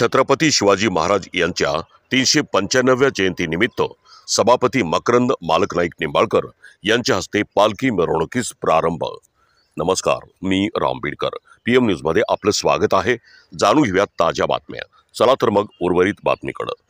छत्रपती शिवाजी महाराज यांच्या 395व्या जयंतीनिमित्त सभापती मकरंद मालक नाईक निंबाळकर यांच्या हस्ते पालखी मिरवणुकीस प्रारंभ। नमस्कार, मी राम बीडकर। पीएम न्यूज मध्ये आपलं स्वागत आहे। जाणून घेऊयात ताज्या बातम्या। चला तर मग उर्वरित बातमीकडे।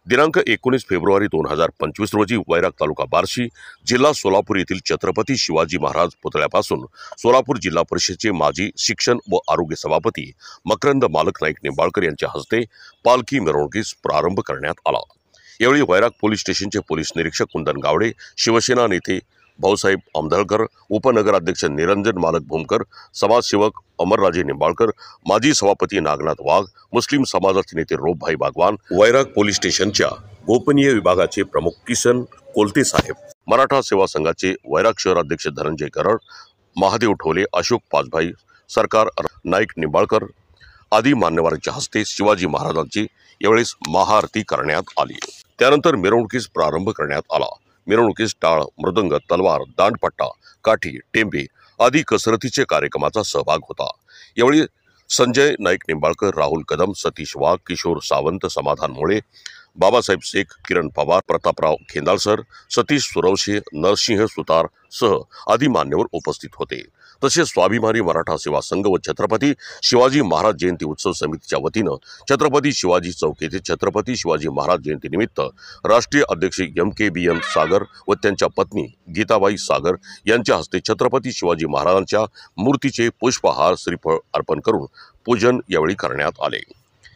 दिनांक 19 फेब्रुवारी 2025 रोजी वैराग तालुका बार्शी, जिल्हा सोलापूर येथील छत्रपती शिवाजी महाराज पुतळ्यापासून सोलापूर जिल्हा परिषदेचे माजी शिक्षण व आरोग्य सभापती मकरंद मालक नाईक निंबाळकर यांच्या हस्ते पालखी मिरवणुकीस प्रारंभ करण्यात आला। यावेळी वैराग पोलीस स्टेशनचे पोलीस निरीक्षक कुंदन गावडे, शिवसेना नेते भाऊसाहेब आमदळकर, उपनगराध्यक्ष निरंजन मालक भूमकर, समाजसेवक अमरराजे निंबाळकर, माजी सभापती नागनाथ वाघ, मुस्लिम समाजाचे नेते रोपभाई बागवान, वैराग पोलीस स्टेशनच्या गोपनीय विभागाचे प्रमुख किसन कोलते साहेब, मराठा सेवा संघाचे वैराग शहर अध्यक्ष धनंजय गरड, महादेव ठोले, अशोक पाचभाई, सरकार नाईक निंबाळकर आदी मान्यवरांच्या हस्ते शिवाजी महाराजांची यावेळी महाआरती करण्यात आली। त्यानंतर मिरवणुकीस प्रारंभ करण्यात आला। मिरवणुकीस टाळ, मृदंग, तलवार, दांडपट्टा, काठी, टेंबे आदी कसरतीचे कार्यक्रमाचा सहभाग होता। यावेळी संजय नाईक निंबाळकर, राहुल कदम, सतीश वाघ, किशोर सावंत, समाधान मोळे, बाबासाहेब शेख, किरण पवार, प्रतापराव खेंदाळसर, सतीश सुरवशे, नरसिंह सुतार सह आदी मान्यवर उपस्थित होते। तसेच स्वाभिमानी मराठा सेवा संघ व छत्रपती शिवाजी महाराज जयंती उत्सव समितीच्या वतीनं छत्रपती शिवाजी चौक येथे छत्रपती शिवाजी महाराज जयंतीनिमित्त राष्ट्रीय अध्यक्ष MKBN सागर व त्यांच्या पत्नी गीताबाई सागर यांच्या हस्ते छत्रपती शिवाजी महाराजांच्या मूर्तीचे पुष्पहार, श्रीफळ अर्पण करून पूजन यावेळी करण्यात आले।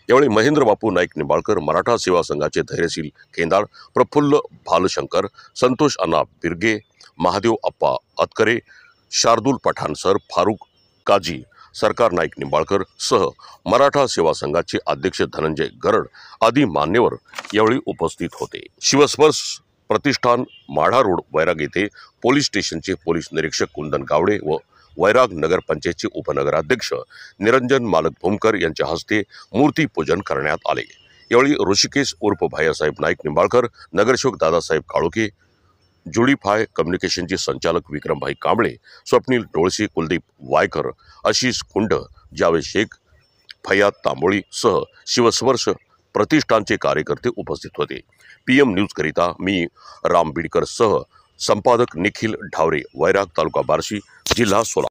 यावेळी महेंद्र बापू नाईक निंबाळकर, मराठा सेवा संघाचे धैर्यशील खेंदाळ, प्रफुल्ल भालशंकर, संतोष अण्णा बिरगे, महादेव अप्पा अतकरे, शार्दुल पठाण सर, फारुक काजी, सरकार नाईक निंबाळकर सह मराठा सेवा संघाचे अध्यक्ष धनंजय गरड आदी मान्यवर यावेळी उपस्थित होते। शिवस्पर्श प्रतिष्ठान, माढा रोड, वैराग येथे पोलीस स्टेशनचे पोलीस निरीक्षक कुंदन गावडे व वैराग नगर पंचायतचे उपनगराध्यक्ष निरंजन मालक भूमकर यांच्या हस्ते मूर्ती पूजन करण्यात आले। यावेळी ऋषिकेश उर्फ भायासाहेब नाईक निंबाळकर, नगरसेवक दादासाहेब काळोखे, जुडीफाय कम्युनिकेशनचे संचालक विक्रमभाई कांबळे, स्वप्नील डोळसे, कुलदीप वायकर, आशिष कुंड, जावेद शेख, फयाद तांबोळी सह शिवस्पर्श प्रतिष्ठानचे कार्यकर्ते उपस्थित होते। पीएम न्यूज करिता मी राम बीडकर सह संपादक निखिल ढावरे, वैराग तालुका बार्शी, जिल्हा सोलापूर।